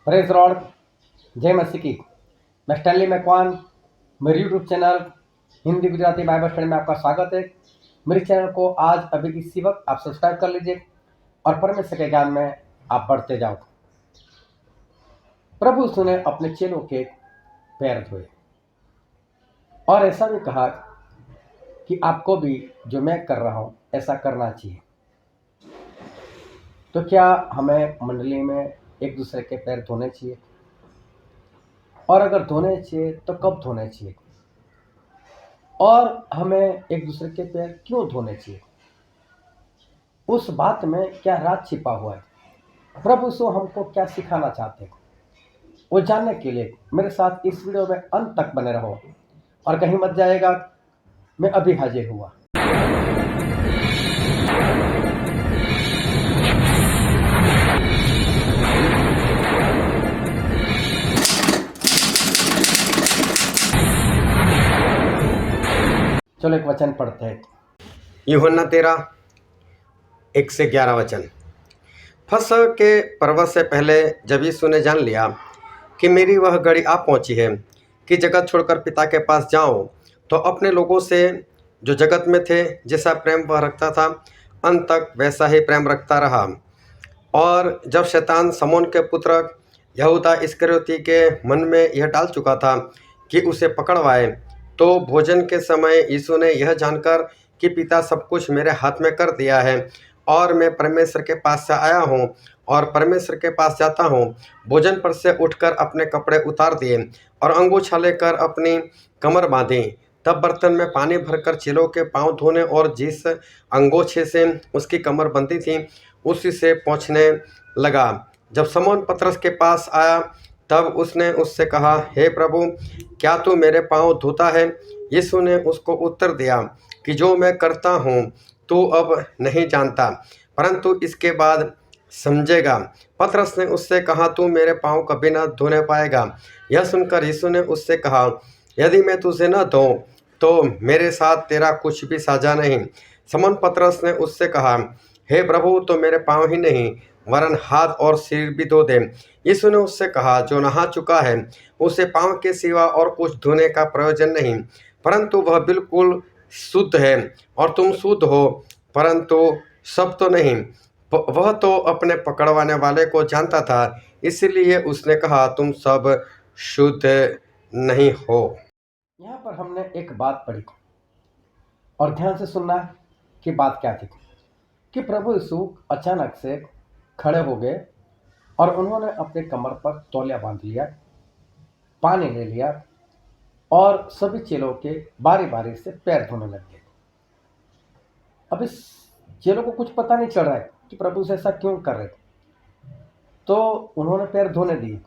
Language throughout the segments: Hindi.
प्रेज लॉर्ड, जय मसीह की। मैं स्टैनली मैकवान, मेरे YouTube channel Hindi Gujarati Bible study में आपका स्वागत है। मेरे चैनल को आज अभी इसी वक्त आप सब्सक्राइब कर लीजिए और परमेश्वर के ज्ञान में आप बढ़ते जाओ। प्रभु यीशु ने अपने चेलों के पैर धोए और ऐसा भी कहा कि आपको भी जो मैं कर रहा हूँ ऐसा करना चाहिए। तो क्या हमें मंडली में एक दूसरे के पैर धोने चाहिए? और अगर धोने चाहिए तो कब धोने चाहिए? और हमें एक दूसरे के पैर क्यों धोने चाहिए? उस बात में क्या राज छिपा हुआ है? प्रभु यीशु हमको क्या सिखाना चाहते हैं, वो जानने के लिए मेरे साथ इस वीडियो में अंत तक बने रहो और कहीं मत जाएगा। मैं अभी हाजिर हुआ। चलो एक वचन पढ़ते हैं। यूहन्ना 13:1-11 वचन। फसह के पर्व से पहले जब यीशु ने जान लिया कि मेरी वह घड़ी आ पहुंची है कि जगत छोड़कर पिता के पास जाऊं, तो अपने लोगों से जो जगत में थे जैसा प्रेम वह रखता था, अंत तक वैसा ही प्रेम रखता रहा। और जब शैतान समौन के पुत्र यहूदा इस्करियोती के मन में यह डाल चुका था कि उसे पकड़वाए, तो भोजन के समय यीशु ने यह जानकर कि पिता सब कुछ मेरे हाथ में कर दिया है और मैं परमेश्वर के पास से आया हूँ और परमेश्वर के पास जाता हूँ, भोजन पर से उठकर अपने कपड़े उतार दिए और अंगोछा लेकर अपनी कमर बांधी। तब बर्तन में पानी भरकर चेलों के पांव धोने और जिस अंगोछे से उसकी कमर बंधी थी उसी से पोंछने लगा। जब शमौन पतरस के पास आया तब उसने उससे कहा, हे प्रभु, क्या तू मेरे पांव धोता है? यीशु ने उसको उत्तर दिया कि जो मैं करता हूँ तू अब नहीं जानता, परंतु इसके बाद समझेगा। पतरस ने उससे कहा, तू मेरे पांव कभी न धोने पाएगा। यह सुनकर यीशु ने उससे कहा, यदि मैं तुझे न धोऊं तो मेरे साथ तेरा कुछ भी साझा नहीं। शमौन पतरस ने उससे कहा, हे प्रभु, तो मेरे पांव ही नहीं वरन हाथ और सिर भी धो दे। यीशु ने उससे कहा, जो नहा चुका है उसे पांव के सिवा और कुछ धोने का प्रयोजन नहीं, परंतु वह बिल्कुल शुद्ध है। और तुम शुद्ध हो, परंतु सब तो नहीं। वह तो अपने पकड़वाने वाले को जानता था, इसलिए उसने कहा, तुम सब शुद्ध नहीं हो। यहाँ पर हमने एक बात पढ़ी और ध्यान से सुनना कि बात क्या थी कि प्रभु यीशु अचानक से खड़े हो गए और उन्होंने अपने कमर पर तौलिया बांध लिया, पानी ले लिया और सभी चेलों के बारी बारी से पैर धोने लग गए। अब इस चेलों को कुछ पता नहीं चल रहा है कि प्रभु से ऐसा क्यों कर रहे, तो उन्होंने पैर धोने दिए।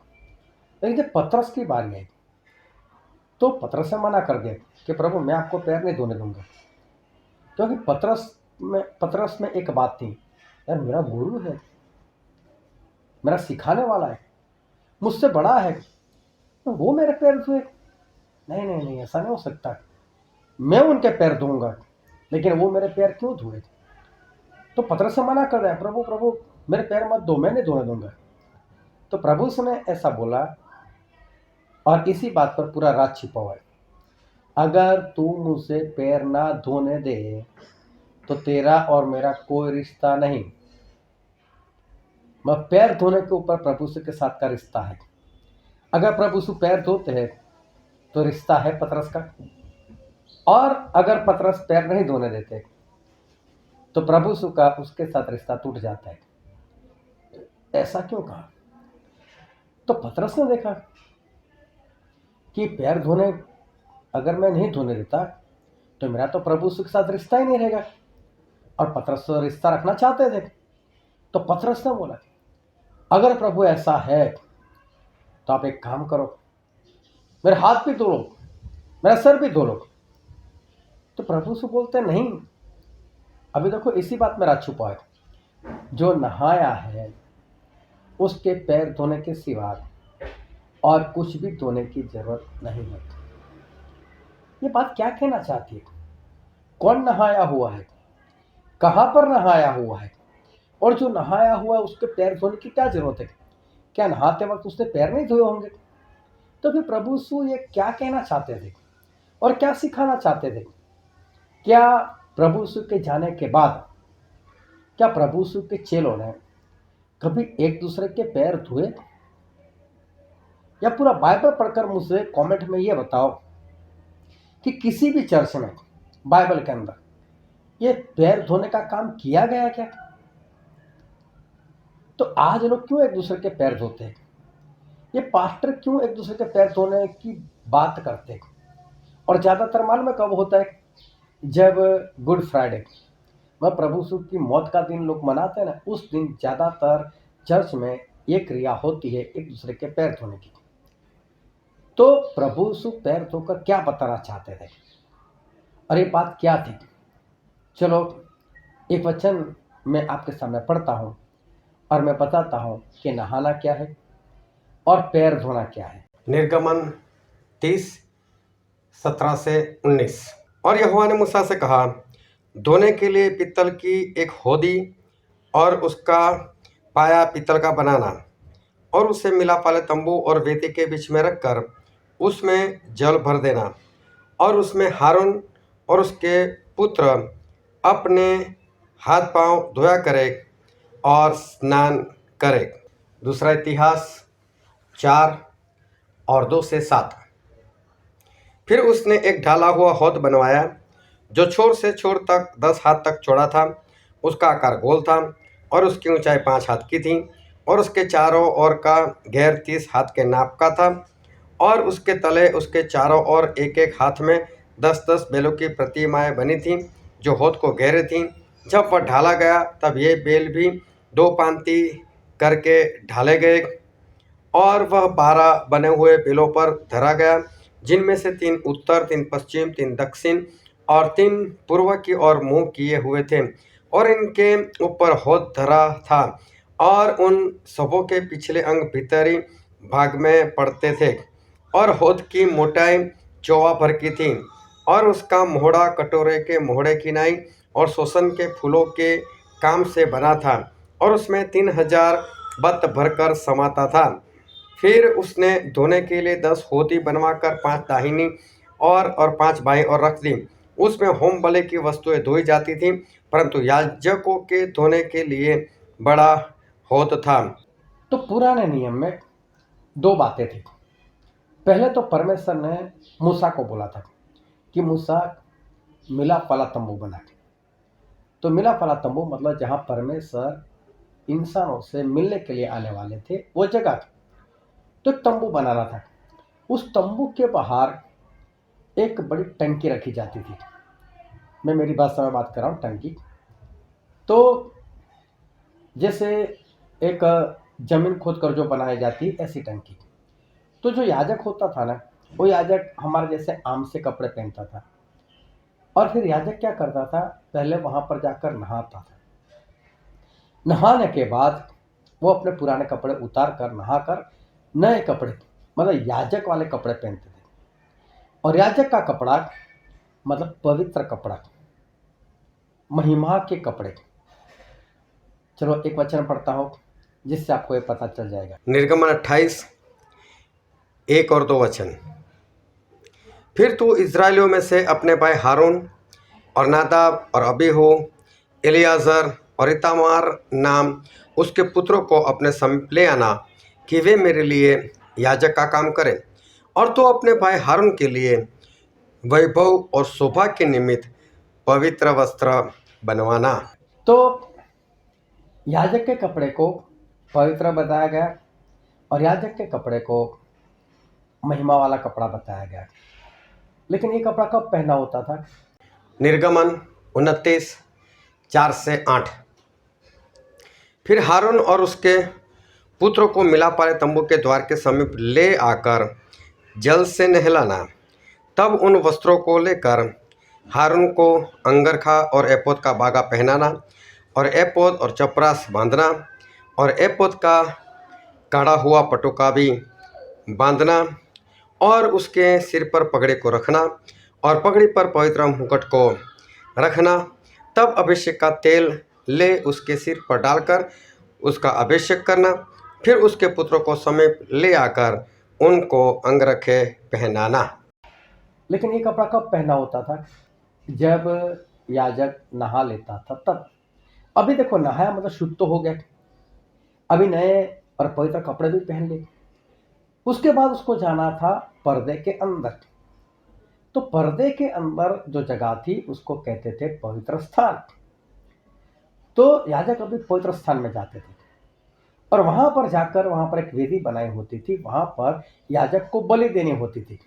लेकिन जब पतरस की बारी आई तो पतरस ने मना कर दिया कि प्रभु, मैं आपको पैर नहीं धोने दूंगा, क्योंकि पतरस में एक बात थी, यार मेरा गुरु है, मेरा सिखाने वाला है, मुझसे बड़ा है, तो वो मेरे पैर धोए? नहीं नहीं नहीं, ऐसा नहीं हो सकता। मैं उनके पैर धोऊंगा, लेकिन वो मेरे पैर क्यों धोए? तो पतरस से मना कर रहा है, प्रभु प्रभु मेरे पैर मत धो, मैं नहीं धोने दूंगा। तो प्रभु ने ऐसा बोला और इसी बात पर पूरा राज छिपा हुआ है। अगर तू मुझसे पैर ना धोने दे तो तेरा और मेरा कोई रिश्ता नहीं। मैं पैर धोने के ऊपर प्रभु के साथ का रिश्ता है। अगर प्रभु से पैर धोते हैं तो रिश्ता है पतरस का, और अगर पतरस पैर नहीं धोने देते तो प्रभु यीशु का उसके साथ रिश्ता टूट जाता है। ऐसा क्यों कहा? तो पतरस ने देखा कि पैर धोने अगर मैं नहीं धोने देता तो मेरा तो प्रभु यीशु के साथ रिश्ता ही नहीं रहेगा, और पतरस तो रिश्ता रखना चाहते थे। तो पतरस ने बोला, अगर प्रभु ऐसा है तो आप एक काम करो, मेरे हाथ भी धो लो, मेरा सर भी धो लो। तो प्रभु से बोलते नहीं। अभी देखो इसी बात में राज छुपा है, जो नहाया है उसके पैर धोने के सिवा और कुछ भी धोने की जरूरत नहीं है। ये बात क्या कहना चाहती है? कौन नहाया हुआ है, कहां पर नहाया हुआ है, और जो नहाया हुआ है उसके पैर धोने की क्या जरूरत है? क्या नहाते वक्त उसने पैर नहीं धोए होंगे? तो फिर प्रभु यीशु ये क्या कहना चाहते थे और क्या सिखाना चाहते थे? क्या प्रभु यीशु के जाने के बाद क्या प्रभु यीशु के चेलों ने कभी एक दूसरे के पैर धोए? या पूरा बाइबल पढ़कर मुझसे कमेंट में ये बताओ कि किसी भी चर्च में बाइबल के अंदर ये पैर धोने का काम किया गया क्या? तो आज लोग क्यों एक दूसरे के पैर धोते हैं? ये पास्टर क्यों एक दूसरे के पैर धोने की बात करते हैं? और ज़्यादातर मालूम है कब होता है? जब गुड फ्राइडे वह प्रभु यीशु की मौत का दिन लोग मनाते हैं ना, उस दिन ज़्यादातर चर्च में ये क्रिया होती है एक दूसरे के पैर धोने की। तो प्रभु यीशु पैर धोकर क्या बताना चाहते थे और ये बात क्या थी? चलो एक वचन मैं आपके सामने पढ़ता हूँ और मैं बताता हूँ कि नहाना क्या है और पैर धोना क्या है। निर्गमन 30:17 से 19। और यहोवा ने मूसा से कहा, धोने के लिए पीतल की एक होदी और उसका पाया पीतल का बनाना और उसे मिलाप वाले तंबू और वेदी के बीच में रखकर उसमें जल भर देना और उसमें हारून और उसके पुत्र अपने हाथ पांव धोया करे और स्नान करे। दूसरा इतिहास 4:2-7। फिर उसने एक ढाला हुआ हौद बनवाया जो छोर से छोर तक 10 हाथ तक चौड़ा था। उसका आकार गोल था और उसकी ऊंचाई 5 हाथ की थी और उसके चारों ओर का घेर 30 हाथ के नाप का था और उसके तले उसके चारों ओर एक एक हाथ में 10-10 बेलों की प्रतिमाएं बनी थीं जो हौद को घेरे थीं। जब वह ढाला गया तब ये बेल भी 2 पांति करके ढाले गए और वह 12 बने हुए बेलों पर धरा गया, जिनमें से 3 उत्तर, 3 पश्चिम, 3 दक्षिण और 3 पूर्व की ओर मुंह किए हुए थे और इनके ऊपर हौद धरा था और उन सबों के पिछले अंग भीतरी भाग में पड़ते थे और हौद की मोटाई 14 भर की थी और उसका मोहड़ा कटोरे के मोहड़े की नाई और शोषण के फूलों के काम से बना था और उसमें 3000 बत्त भरकर समाता था। फिर उसने धोने के लिए 10 होदी बनवाकर 5 दाहिनी और 5 बाईं ओर रख दी। उसमें होम बलि की वस्तुएं धोई जाती थीं, परंतु याजकों के धोने के लिए बड़ा हौद था। तो पुराने नियम में 2 बातें थी। पहले तो परमेश्वर ने मूसा को बोला था कि मूसा मिलाप वाला तंबू बना। तो मिलाप वाला तंबू मतलब जहाँ परमेश्वर इंसानों से मिलने के लिए आने वाले थे, वो जगह थी। तो तंबू बनाना था। उस तंबू के बाहर एक बड़ी टंकी रखी जाती थी। मैं मेरी भाषा में बात कर रहा हूँ, टंकी। तो जैसे एक जमीन खोद कर जो बनाई जाती ऐसी टंकी। तो जो याजक होता था ना, वो याजक हमारे जैसे आम से कपड़े पहनता था और फिर याजक क्या करता था, पहले वहां पर जाकर नहाता था। नहाने के बाद वो अपने पुराने कपड़े उतार कर नहाकर नए कपड़े मतलब याजक वाले कपड़े पहनते थे। और याजक का कपड़ा मतलब पवित्र कपड़ा, महिमा के कपड़े। चलो एक वचन पढ़ता हूँ जिससे आपको ये पता चल जाएगा। निर्गमन 28:1 और 2 वचन। फिर तू इस्राएलियों में से अपने भाई हारून और नादाब और अबीहू, एलियाजर और इतामार नाम उसके पुत्रों को अपने समीप ले आना कि वे मेरे लिए याजक का काम करें। और तो अपने भाई हारून के लिए वैभव और शोभा के निमित्त पवित्र वस्त्र बनवाना। तो याजक के कपड़े को पवित्र बताया गया और याजक के कपड़े को महिमा वाला कपड़ा बताया गया। लेकिन ये कपड़ा कब पहना होता था? निर्गमन 29:4-8। फिर हारून और उसके पुत्रों को मिलाप वाले तंबू के द्वार के समीप ले आकर जल से नहलाना। तब उन वस्त्रों को लेकर हारून को अंगरखा और एपोद का बागा पहनाना और एपोद और चपरास बांधना और एपोद का काढ़ा हुआ पटुका भी बांधना और उसके सिर पर पगड़ी को रखना और पगड़ी पर पवित्र मुकुट को रखना। तब अभिषेक का तेल ले उसके सिर पर डालकर उसका अभिषेक करना फिर उसके पुत्रों को समीप ले आकर उनको अंगरखे पहनाना। लेकिन ये कपड़ा कब पहना होता था? जब याजक नहा लेता था तब। अभी देखो, नहाया मतलब शुद्ध तो हो गया, अभी नए और पवित्र कपड़े भी पहन लिए। उसके बाद उसको जाना था पर्दे के अंदर। तो पर्दे के अंदर जो जगह थी उसको कहते थे पवित्र स्थान। तो याजक अभी पवित्र स्थान में जाते थे और वहां पर जाकर वहां पर एक वेदी बनाई होती थी, वहां पर याजक को बलि देनी होती थी।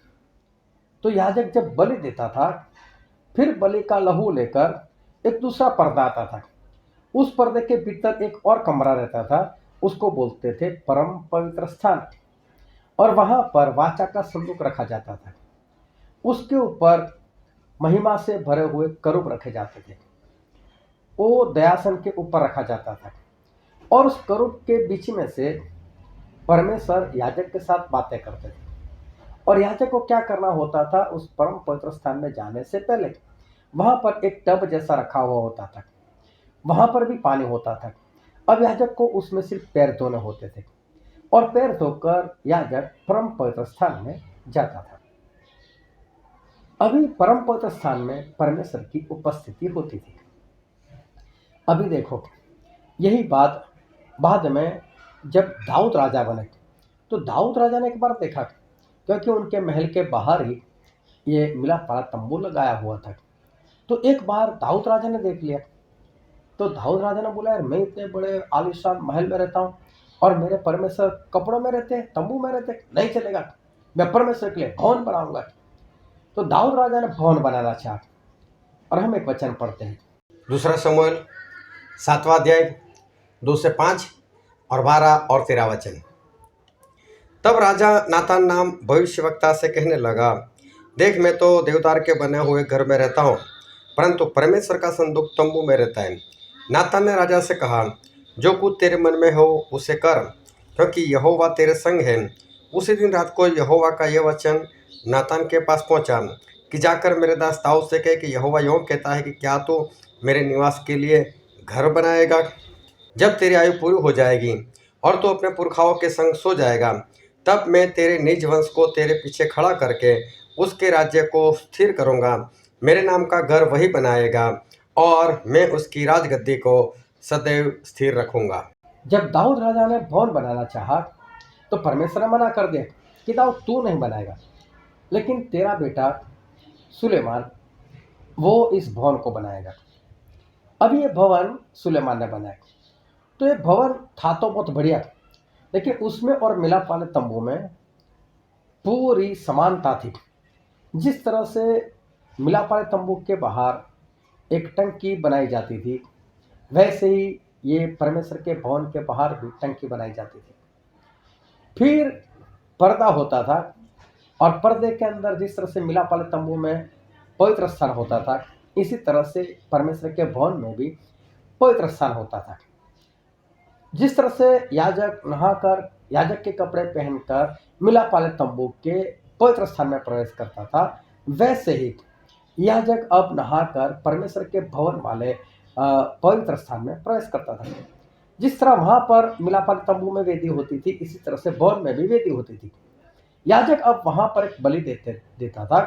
तो याजक जब बलि देता था, फिर बलि का लहू लेकर एक दूसरा पर्दा आता था। उस पर्दे के भीतर एक और कमरा रहता था, उसको बोलते थे परम पवित्र स्थान। और वहां पर वाचा का संदूक रखा जाता था। उसके ऊपर महिमा से भरे हुए करूब रखे जाते थे। वो दयासन के ऊपर रखा जाता था और उस करूब के बीच में से परमेश्वर याजक के साथ बातें करते थे। और याजक को क्या करना होता था? उस परम पवित्र स्थान में जाने से पहले वहां पर एक टब जैसा रखा हुआ होता था, वहां पर भी पानी होता था। अब याजक को उसमें सिर्फ पैर धोने होते थे और पैर धोकर याजक परम पवित्र स्थान में जाता था। अभी परम पवित्र स्थान में परमेश्वर की उपस्थिति होती थी। अभी देखो, यही बात बाद में जब दाऊद राजा बने, तो दाऊद राजा ने एक बार देखा, क्योंकि उनके महल के बाहर ही ये मिलाप वाला तंबू लगाया हुआ था। तो एक बार दाऊद राजा ने देख लिया। तो दाऊद राजा ने बोला, यार मैं इतने बड़े आलीशान महल में रहता हूँ और मेरे परमेश्वर कपड़ों में रहते हैं, तंबू में रहते हैं, नहीं चलेगा, मैं परमेश्वर के लिए भवन बनाऊंगा। तो दाऊद राजा ने भवन बनाना चाहा। और हम एक वचन पढ़ते हैं, दूसरा शमूएल 7वां अध्याय 2 से 5 और 12 और 13 वचन। तब राजा नातान नाम भविष्यवक्ता से कहने लगा, देख मैं तो देवदार के बने हुए घर में रहता हूँ, परंतु परमेश्वर का संदूक तंबू में रहता है। नातान ने राजा से कहा, जो कुछ तेरे मन में हो उसे कर, क्योंकि यहोवा तेरे संग है। उसी दिन रात को यहोवा का यह वचन नातान के पास पहुंचा कि जाकर मेरे दास दाऊद से कहे कि यहोवा यों कहता है कि क्या तू मेरे निवास के लिए घर बनाएगा? जब तेरी आयु पूरी हो जाएगी और तू अपने पुरखाओं के संग सो जाएगा, तब मैं तेरे निज वंश को तेरे पीछे खड़ा करके उसके राज्य को स्थिर करूँगा। मेरे नाम का घर वही बनाएगा और मैं उसकी राजगद्दी को सदैव स्थिर रखूँगा। जब दाऊद राजा ने भवन बनाना चाहा तो परमेश्वर ने मना कर दिया कि दाऊद तू नहीं बनाएगा, लेकिन तेरा बेटा सुलेमान वो इस भवन को बनाएगा। अब ये भवन सुलेमान ने बनाया। तो ये भवन था तो बहुत बढ़िया, लेकिन उसमें और मिलाप वाले तंबू में पूरी समानता थी। जिस तरह से मिलाप वाले तंबू के बाहर एक टंकी बनाई जाती थी, वैसे ही ये परमेश्वर के भवन के बाहर भी टंकी बनाई जाती थी। फिर पर्दा होता था और पर्दे के अंदर जिस तरह से मिलाप वाले तंबू में पवित्र स्थान होता था, इसी तरह से परमेश्वर के भवन में भी पवित्र स्थान होता था। जिस तरह से याजक नहाकर याजक के कपड़े पहनकर मिलाप वाले तंबू के पवित्र स्थान में प्रवेश करता था, वैसे ही याजक अब नहाकर परमेश्वर के भवन वाले पवित्र स्थान में प्रवेश करता था। जिस तरह वहां पर मिलाप वाले तंबू में वेदी होती थी, इसी तरह से भवन में भी वेदी होती थी। याजक अब वहां पर एक बलि देता था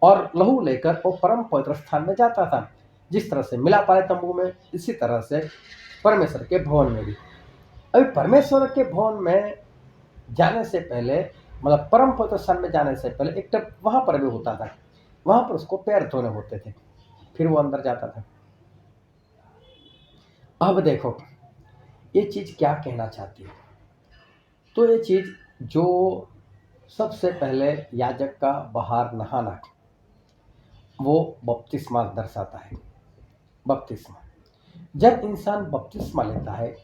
और लहू लेकर वो परम पवित्र स्थान में जाता था। जिस तरह से मिलाप वाले तंबू में, इसी तरह से परमेश्वर के भवन में भी। अभी परमेश्वर के भवन में जाने से पहले, मतलब परम पवित्र स्थान में जाने से पहले एक टब वहां पर भी होता था, वहां पर उसको पैर धोने होते थे, फिर वो अंदर जाता था। अब देखो ये चीज क्या कहना चाहती है। तो ये चीज जो सबसे पहले याजक का बाहर नहाना, वो बपतिस्मा दर्शाता है। बपतिस्मा, जब इंसान बपतिस्मा लेता है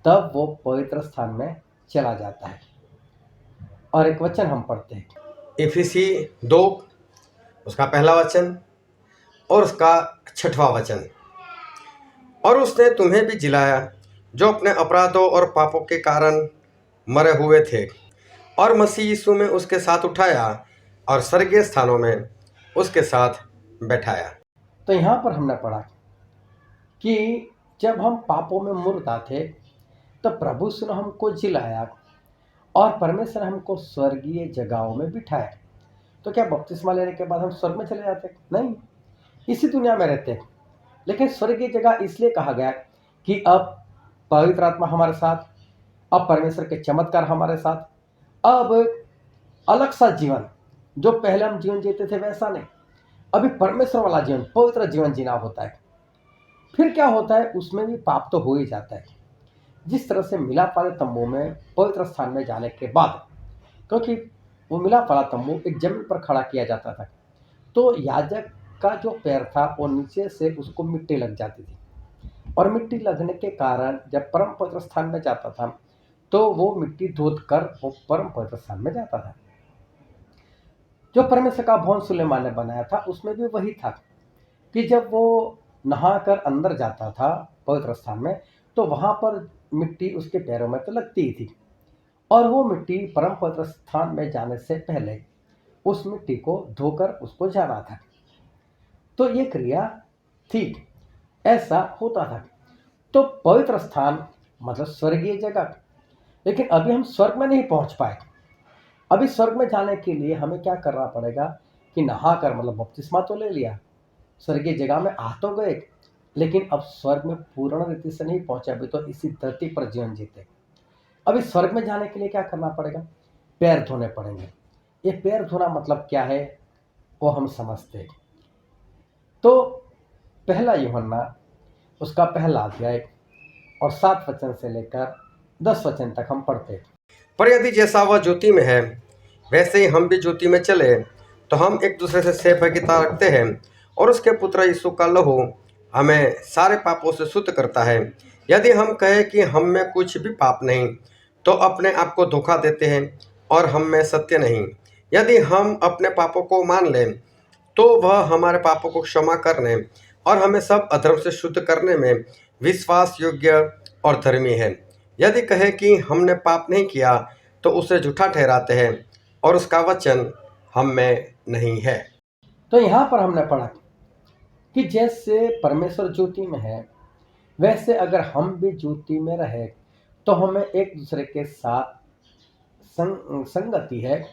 तब वो पवित्र स्थान में चला जाता है। और एक वचन हम पढ़ते हैं, इफिसी 2 उसका पहला वचन और उसका 6वां वचन। और उसने तुम्हें भी जिलाया जो अपने अपराधों और पापों के कारण मरे हुए थे, और मसीह यीशु में उसके साथ उठाया और स्वर्गीय स्थानों में उसके साथ बैठाया। तो यहाँ पर हमने पढ़ा कि जब हम पापों में मुर्दा थे तो प्रभु ने हमको जिलाया और परमेश्वर ने हमको स्वर्गीय जगहों में बिठाया। तो क्या बपतिस्मा लेने के बाद हम स्वर्ग में चले जाते? नहीं, इसी दुनिया में रहते हैं। लेकिन स्वर्गीय जगह इसलिए कहा गया कि अब पवित्र आत्मा हमारे साथ, अब परमेश्वर के चमत्कार हमारे साथ, अब अलग सा जीवन, जो पहले हम जीवन जीते थे वैसा नहीं, अभी परमेश्वर वाला जीवन, पवित्र जीवन जीना होता है। फिर क्या होता है, उसमें भी पाप तो हो ही जाता है। जिस तरह से मिलाप वाले तंबू में पवित्र स्थान में जाने के बाद, क्योंकि वो मिलाप वाला तंबू एक जमीन पर खड़ा किया जाता था, तो याजक का जो पैर था वो नीचे से उसको मिट्टी लग जाती थी, और मिट्टी लगने के कारण जब परम पवित्र स्थान में जाता था तो वो मिट्टी धोत कर वो परम पवित्र स्थान में जाता था। जो परमेश्वर का भवन सुलेमान ने बनाया था उसमें भी वही था कि जब वो नहाकर अंदर जाता था पवित्र स्थान में, तो वहां पर मिट्टी उसके पैरों में तो लगती ही थी, और वो मिट्टी परम पवित्र स्थान में जाने से पहले उस मिट्टी को धोकर उसको जाना था। तो ये क्रिया थी, ऐसा होता था। तो पवित्र स्थान मतलब स्वर्गीय जगह। लेकिन अभी हम स्वर्ग में नहीं पहुंच पाए। अभी स्वर्ग में जाने के लिए हमें क्या करना पड़ेगा कि नहाकर, मतलब बपतिस्मा तो ले लिया, स्वर्गीय जगह में आ तो गए, लेकिन अब स्वर्ग में पूर्ण रीति से नहीं पहुंचे, अभी तो इसी धरती पर जीवन जीते। अभी स्वर्ग में जाने के लिए क्या करना पड़ेगा? पैर धोने पड़ेंगे। ये पैर धोना मतलब क्या है वो हम समझते हैं। तो पहला यूहन्ना उसका पहला अध्याय और 7 वचन से लेकर 10 वचन तक हम पढ़ते हैं। पर यदि जैसा वह ज्योति में है वैसे ही हम भी ज्योति में चले तो हम एक दूसरे से सहभागिता रखते हैं, और उसके पुत्र यीशु का लहू हमें सारे पापों से शुद्ध करता है। यदि हम कहें कि हम में कुछ भी पाप नहीं तो अपने आप को धोखा देते हैं और हम में सत्य नहीं। यदि हम अपने पापों को मान लें तो वह हमारे पापों को क्षमा करने और हमें सब अधर्म से शुद्ध करने में विश्वास योग्य और धर्मी है। यदि कहे कि हमने पाप नहीं किया तो उसे झूठा ठहराते हैं और उसका वचन हम में नहीं है। तो यहाँ पर हमने पढ़ा कि जैसे परमेश्वर ज्योति में है वैसे अगर हम भी ज्योति में रहे तो हमें एक दूसरे के साथ संगति है,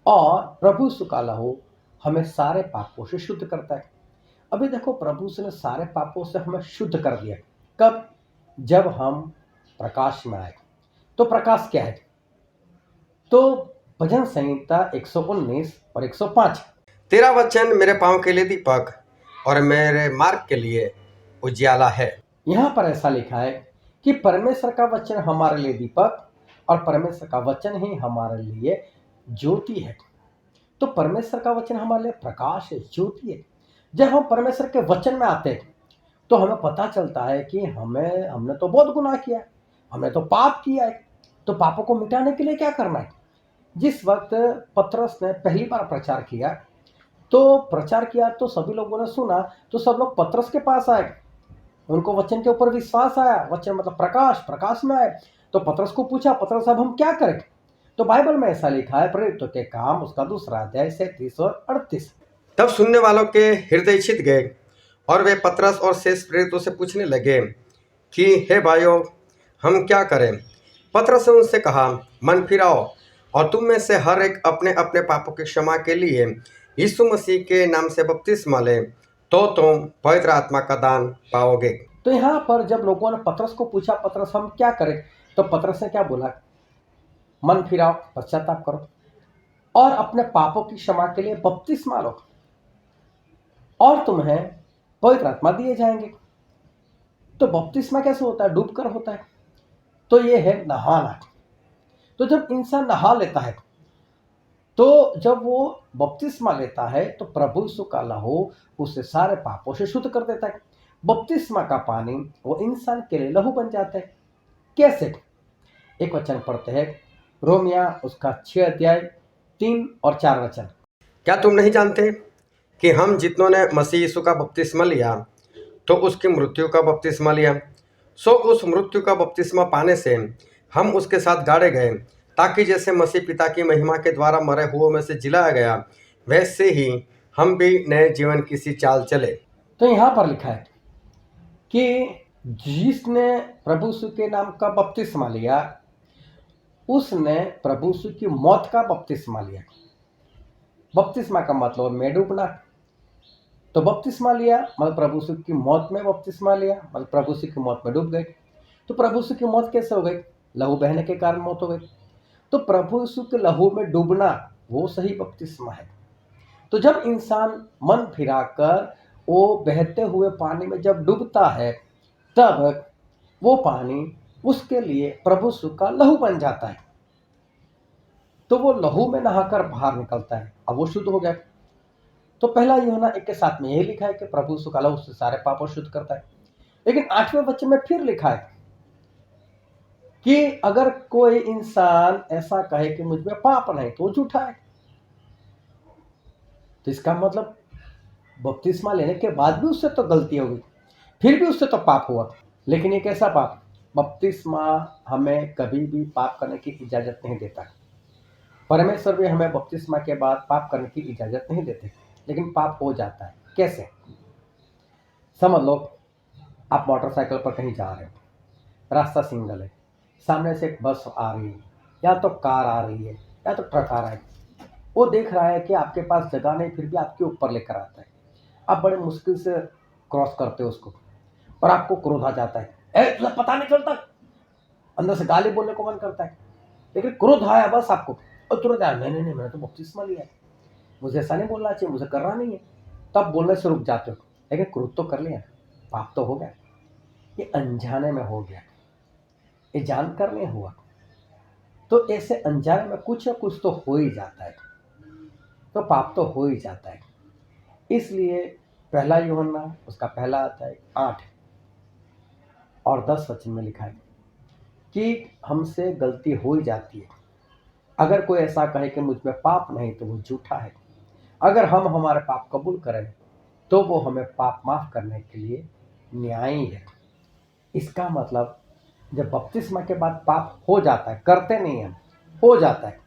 और प्रभु यीशु का लहू हमें सारे पापों से शुद्ध करता है। अभी देखो, प्रभु ने सारे पापों से हमें शुद्ध कर दिया। कब? जब हम प्रकाश में आए। तो प्रकाश क्या है? तो भजन संहिता 119 और 105, तेरा वचन मेरे पाँव के लिए दीपक और मेरे मार्ग के लिए उजियाला है। यहाँ पर ऐसा लिखा है कि परमेश्वर का वचन हमारे लिए दीपक और परमेश्वर का वचन ही हमारे लिए ज्योति है। तो परमेश्वर का वचन हमारे लिए प्रकाश है, ज्योति है। जब हम परमेश्वर के वचन में आते हैं तो हमें पता चलता है कि हमने तो बहुत गुनाह किया है, हमने तो पाप किया है। तो पापों को मिटाने के लिए क्या करना है? जिस वक्त पतरस ने पहली बार प्रचार किया तो सभी लोगों ने सुना, तो सब लोग पतरस के पास आए, उनको वचन के ऊपर विश्वास आया। वचन मतलब प्रकाश में आए। तो पतरस को पूछा, पतरस अब हम क्या करें? तो बाइबल में ऐसा लिखा है, प्रेरितों के काम उसका 2 अध्याय 37 और 38। तब सुनने वालों के हृदय छिद गए और वे पतरस और शेष प्रेरितों से पूछने लगे कि हे भाइयों, हम क्या करें? पतरस ने उनसे कहा, मन फिराओ और तुम में से हर एक अपने अपने पापों की क्षमा के लिए यीशु मसीह के नाम से बपतिस्मा ले, तो तुम पवित्र आत्मा का दान पाओगे। तो यहाँ पर जब लोगों ने पतरस को पूछा, पतरस हम क्या करें? तो पतरस ने क्या बोला? मन फिराओ, पश्चाताप करो और अपने पापों की क्षमा के लिए बपतिस्मा लो, और तुम्हें पवित्र आत्मा दिए जाएंगे। तो बपतिस्मा कैसे होता है? डूबकर होता है। तो ये है नहाना। तो जब इंसान नहा लेता है, तो जब वो बपतिस्मा लेता है तो प्रभु यीशु का लहू उसे सारे पापों से शुद्ध कर देता है। बपतिस्मा का पानी वो इंसान के लिए लहू बन जाता है। कैसे? एक वचन पढ़ते हैं, रोमिया उसका 6 अध्याय 3 और 4 वचन। क्या तुम नहीं जानते कि हम जितनों ने मसीह यीशु का बपतिस्मा लिया तो उसकी मृत्यु का बपतिस्मा लिया, सो उस मृत्यु का बपतिस्मा पाने से हम उसके साथ गाड़े गए, ताकि जैसे मसीह पिता की महिमा के द्वारा मरे हुओं में से जिलाया गया वैसे ही हम भी नए जीवन की सी चाल चले। तो यहाँ पर लिखा है कि जिसने प्रभु यीशु के नाम का बपतिस्मा लिया, उसने प्रभु यीशु की मौत का बपतिस्मा लिया। बपतिस्मा का मतलब में डूबना। तो बपतिस्मा लिया मतलब प्रभु यीशु की मौत में बपतिस्मा लिया, मतलब प्रभु यीशु की मौत में डूब गए। तो प्रभु यीशु की मौत कैसे हो गई? लहू बहने के कारण मौत हो गई। तो प्रभु यीशु के लहू में डूबना वो सही बपतिस्मा है। तो जब इंसान मन फिराकर वो बहते हुए पानी में जब डूबता है, तब वो पानी उसके लिए प्रभु यीशु का लहू बन जाता है। तो वो लहू में नहाकर बाहर निकलता है, अब वो शुद्ध हो गया। तो पहला यूहन्ना 1 के 7 में यही लिखा है कि प्रभु यीशु का लहू उससे सारे पापों शुद्ध करता है। लेकिन 8वें वचन में फिर लिखा है कि अगर कोई इंसान ऐसा कहे कि मुझ में पाप नहीं, तो वो झूठा है। तो इसका मतलब बपतिस्मा लेने के बाद भी उससे तो गलती होगी, फिर भी उससे तो पाप हुआ। लेकिन ये कैसा पाप? बपतिस्मा हमें कभी भी पाप करने की इजाजत नहीं देता। परमेश्वर भी हमें बपतिस्मा के बाद पाप करने की इजाजत नहीं देते, लेकिन पाप हो जाता है। कैसे? समझ लो, आप मोटरसाइकिल पर कहीं जा रहे हो, रास्ता सिंगल है, सामने से एक बस आ रही है, या तो कार आ रही है, या तो ट्रक आ रहा है। वो देख रहा है कि आपके पास जगह नहीं, फिर भी आपके ऊपर लेकर आता है। आप बड़े मुश्किल से क्रॉस करते हो उसको, और आपको क्रोध आ जाता है, ए तुझे पता नहीं चलता। अंदर से गाली बोलने को मन करता है, लेकिन क्रोध आया बस आपको, और तुरंत आया, नहीं नहीं नहीं, मैंने तो बपतिस्मा लिया है, मुझे ऐसा नहीं बोलना चाहिए, मुझे करना नहीं है। तब बोलने से रुक जाते हो, लेकिन क्रोध तो कर लिया, पाप तो हो गया। ये अनजाने में हो गया, ये जानकर नहीं हुआ। तो ऐसे अनजाने में कुछ या कुछ तो हो ही जाता है, तो पाप तो हो ही जाता है। इसलिए पहला यूहन्ना उसका पहला अध्याय 8 और 10 वचन में लिखा है कि हमसे गलती हो ही जाती है। अगर कोई ऐसा कहे कि मुझ में पाप नहीं, तो वो झूठा है। अगर हम हमारे पाप कबूल करें, तो वो हमें पाप माफ करने के लिए न्यायी है। इसका मतलब जब बपतिस्मा के बाद पाप हो जाता है, करते नहीं हम, हो जाता है,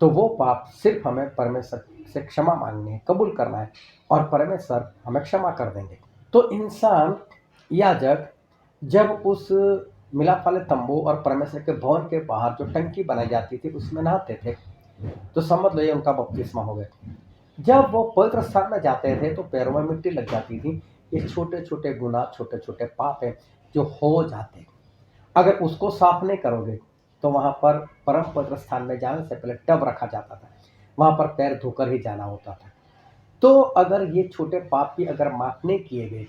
तो वो पाप सिर्फ हमें परमेश्वर से क्षमा मांगनी है, कबूल करना है, और परमेश्वर हमें क्षमा कर देंगे। तो इंसान याजक जब उस मिलाप वाले तंबू और परमेश्वर के भवन के बाहर जो टंकी बनाई जाती थी उसमें नहाते थे, तो समझ लो ये उनका बपतिस्मा हो गया। जब वो पवित्र स्थान में जाते थे तो पैरों में मिट्टी लग जाती थी। ये छोटे छोटे गुनाह, छोटे छोटे पाप हैं जो हो जाते हैं। अगर उसको साफ नहीं करोगे, तो वहां पर परम पवित्र स्थान में जाने से पहले टब रखा जाता था, वहां पर पैर धोकर ही जाना होता था। तो अगर ये छोटे पाप भी अगर माफ नहीं किए गए,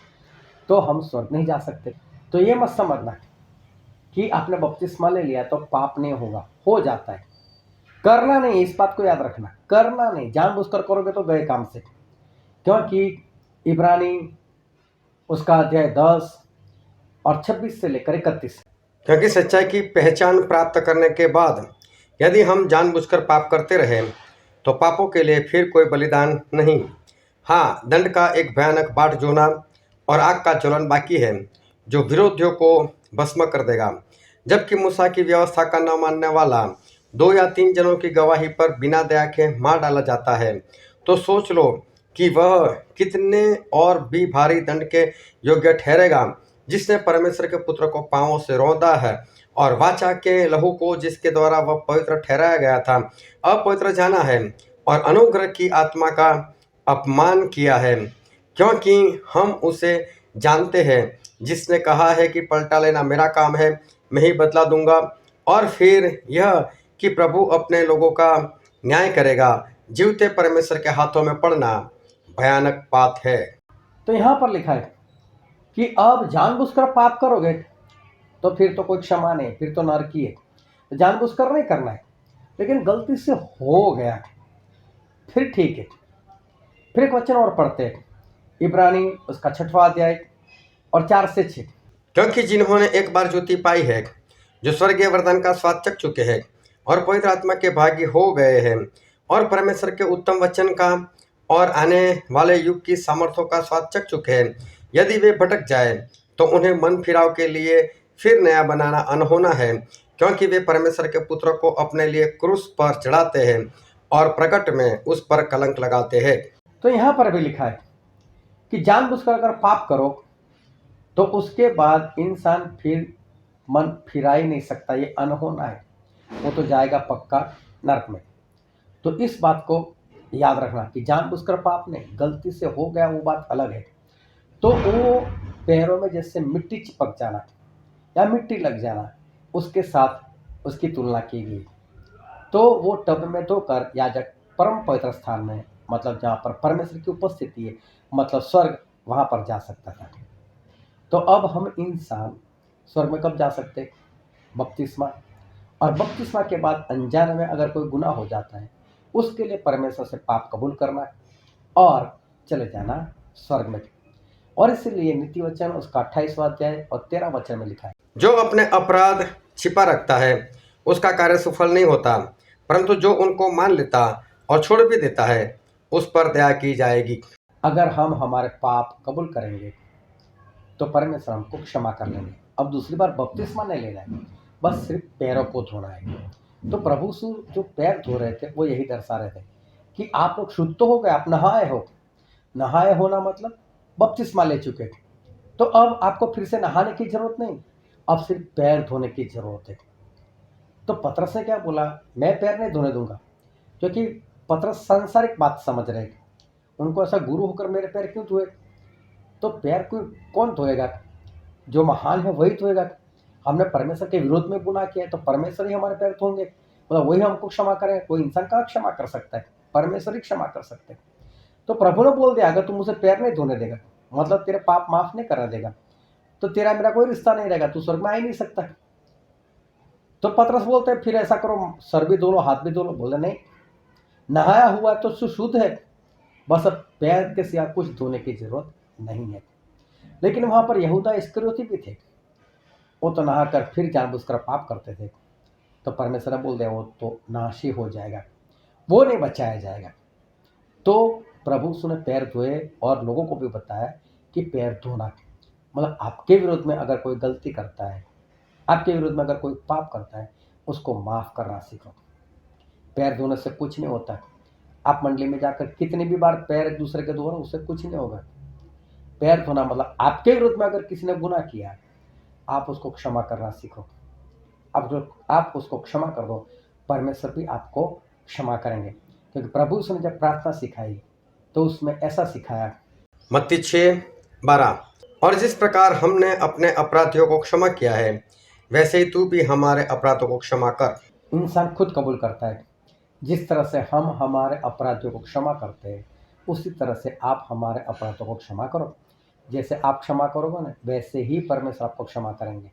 तो हम स्वर्ग नहीं जा सकते। तो ये मत समझना कि आपने बपतिस्मा ले लिया तो पाप नहीं होगा, हो जाता है। करना नहीं, इस बात को याद रखना, करना नहीं, जानबूझकर करोगे तो गए काम से। क्योंकि इब्रानी उसका अध्याय 10 और 26 से लेकर 31। क्योंकि सच्चाई की पहचान प्राप्त करने के बाद यदि हम जानबूझकर पाप करते रहे, तो पापों के लिए फिर कोई बलिदान नहीं। हाँ, दंड का एक भयानक बाट जोना और आग का ज्वलन बाकी है, जो विरोधियों को भस्म कर देगा। जबकि मूसा की व्यवस्था का न मानने वाला 2 या 3 जनों की गवाही पर बिना दया के मार डाला जाता है, तो सोच लो कि वह कितने और भी भारी दंड के योग्य ठहरेगा, जिसने परमेश्वर के पुत्र को पांवों से रौंदा है और वाचा के लहू को, जिसके द्वारा वह पवित्र ठहराया गया था, अपवित्र जाना है और अनुग्रह की आत्मा का अपमान किया है। क्योंकि हम उसे जानते हैं जिसने कहा है कि पलटा लेना मेरा काम है, मैं ही बदला दूंगा। और फिर यह कि प्रभु अपने लोगों का न्याय करेगा। जीवते परमेश्वर के हाथों में पड़ना भयानक बात है। तो यहां पर लिखा है कि अब जानबूझकर पाप करोगे तो फिर तो कोई क्षमा नहीं, फिर तो नरकी है। तो जानबूझकर नहीं करना है, लेकिन गलती से हो गया, फिर ठीक है। फिर एक वचन और पढ़ते हैं, इब्रानी उसका 6वां अध्याय और 4 से 6। क्योंकि जिन्होंने एक बार ज्योति पाई है, जो स्वर्गीय वरदान का स्वाद चख चुके हैं और पवित्र आत्मा के भागी हो गए हैं, और परमेश्वर के उत्तम वचन का और आने वाले युग की सामर्थ्यों का स्वाद चख चुके हैं, यदि वे भटक जाए, तो उन्हें मन फिराव के लिए फिर नया बनाना अनहोना है। क्योंकि वे परमेश्वर के पुत्र को अपने लिए क्रूस पर चढ़ाते हैं और प्रकट में उस पर कलंक लगाते हैं। तो यहां पर भी लिखा है कि जानबूझकर अगर पाप करो तो उसके बाद इंसान फिर मन फिरा ही नहीं सकता, ये अनहोना है, वो तो जाएगा पक्का नरक में। तो इस बात को याद रखना कि जानबूझकर पाप नहीं, गलती से हो गया वो बात अलग है। तो वो पैरों में जैसे मिट्टी चिपक जाना या मिट्टी लग जाना, उसके साथ उसकी तुलना की गई। तो वो टब में धोकर याजक परम पवित्र स्थान में, मतलब जहाँ पर परमेश्वर की उपस्थिति है, मतलब स्वर्ग, वहाँ पर जा सकता था। तो अब हम इंसान स्वर्ग में कब जा सकते? बपतिस्मा। और बपतिस्मा के बाद अनजाने में अगर कोई गुनाह हो जाता है, उसके लिए परमेश्वर से पाप कबूल करना और चले जाना स्वर्ग में। और इसलिए नीति वचन उसका 28वां अध्याय और 13 वचन में लिखा है, जो अपने अपराध छिपा रखता है उसका कार्य सफल नहीं होता, परंतु जो उनको मान लेता और छोड़ भी देता है उस पर दया की जाएगी। अगर हम हमारे पाप कबूल करेंगे तो परमेश्वर हमको क्षमा कर लेंगे। अब दूसरी बार बपतिस्मा नहीं लेना है, बस सिर्फ पैरों को धोना है। तो प्रभु यीशु जो पैर धो रहे थे वो यही दर्शा रहे थे कि आप लोग शुद्ध तो हो गए, आप नहाए हो। नहाए होना मतलब बपतिस्मा ले चुके थे, तो अब आपको फिर से नहाने की जरूरत नहीं, अब सिर्फ पैर धोने की जरूरत है। तो पतरस ने क्या बोला, मैं पैर नहीं धोने दूंगा, क्योंकि पतरस सांसारिक बात समझ रहे थे। उनको ऐसा गुरु होकर मेरे पैर क्यों धोए? तो पैर को कौन धोएगा? जो महान है वही धोएगा। हमने परमेश्वर के विरोध में गुनाह किया है तो परमेश्वर ही हमारे पैर धोंगे, मतलब वही हमको क्षमा करें। कोई इंसान कहाँ क्षमा कर सकता है? परमेश्वर ही क्षमा कर सकते हैं। तो प्रभु ने बोल दिया, अगर तुम मुझे पैर नहीं धोने देगा, मतलब तेरे पाप माफ नहीं करने देगा, तो तेरा मेरा कोई रिश्ता नहीं रहेगा, तू स्वर्ग में आ ही नहीं सकता। तो पतरस बोलते हैं, फिर ऐसा करो, सर भी धो लो, हाथ भी धो लो। बोले नहीं, नहाया हुआ तो शुद्ध है, बस अब पैर के सिवा कुछ धोने की जरूरत नहीं है। लेकिन वहां पर यहूदा इस्करियोती भी थे, वो तो नहाकर फिर जानबूझकर पाप करते थे। तो परमेश्वर ने बोल दिया, वो तो नाशी हो जाएगा, वो नहीं बचाया जाएगा। तो प्रभु उसने पैर धोए और लोगों को भी बताया कि पैर धोना, मतलब आपके विरोध में अगर कोई गलती करता है, आपके विरोध में अगर कोई पाप करता है, उसको माफ करना सीखो। पैर धोने से कुछ नहीं होता। आप मंडली में जाकर कितनी भी बार पैर एक दूसरे के धो रहे, उससे कुछ नहीं होगा। पैर धोना मतलब आपके विरोध में अगर किसी ने गुनाह किया, आप उसको क्षमा करना सीखो। आप उसको क्षमा कर दो, परमेश्वर भी आपको क्षमा करेंगे। क्योंकि प्रभु ने जब प्रार्थना सिखाई तो उसमें ऐसा सिखाया, मत्ती 6:12, और जिस प्रकार हमने अपने अपराधियों को क्षमा किया है वैसे ही तू भी हमारे अपराधों को क्षमा कर। इंसान खुद कबूल करता है, जिस तरह से हम हमारे अपराधियों को क्षमा करते हैं, उसी तरह से आप हमारे अपराधों को क्षमा करो। जैसे आप क्षमा करोगे ना, वैसे ही परमेश्वर आपको क्षमा करेंगे।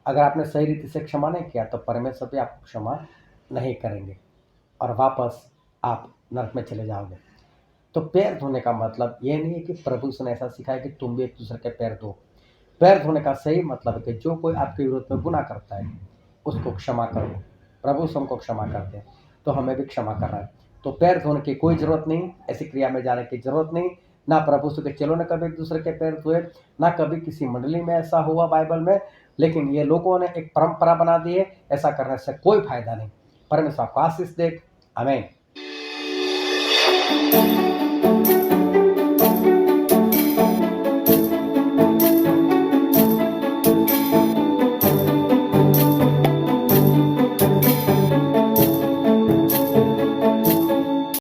अगर आपने सही रीति से क्षमा नहीं किया तो परमेश्वर भी आपको क्षमा नहीं करेंगे और वापस आप नरक में चले जाओगे। तो पैर धोने का मतलब ये नहीं है कि प्रभु ने ऐसा सिखाया कि तुम भी एक दूसरे के पैर धो। पैर धोने का सही मतलब है कि जो कोई आपके विरोध में गुनाह करता है उसको क्षमा करो। प्रभु हमको क्षमा करते हैं तो हमें भी क्षमा करना है। तो पैर धोने की कोई जरूरत नहीं, ऐसी क्रिया में जाने की जरूरत नहीं। ना प्रभु के चेलों ने कभी एक दूसरे के पैर धोए, ना कभी किसी मंडली में ऐसा हुआ बाइबल में। लेकिन ये लोगों ने एक परंपरा बना दी है, ऐसा करने से कोई फायदा नहीं। परमेश्वर आपको आशीष दे। आमीन।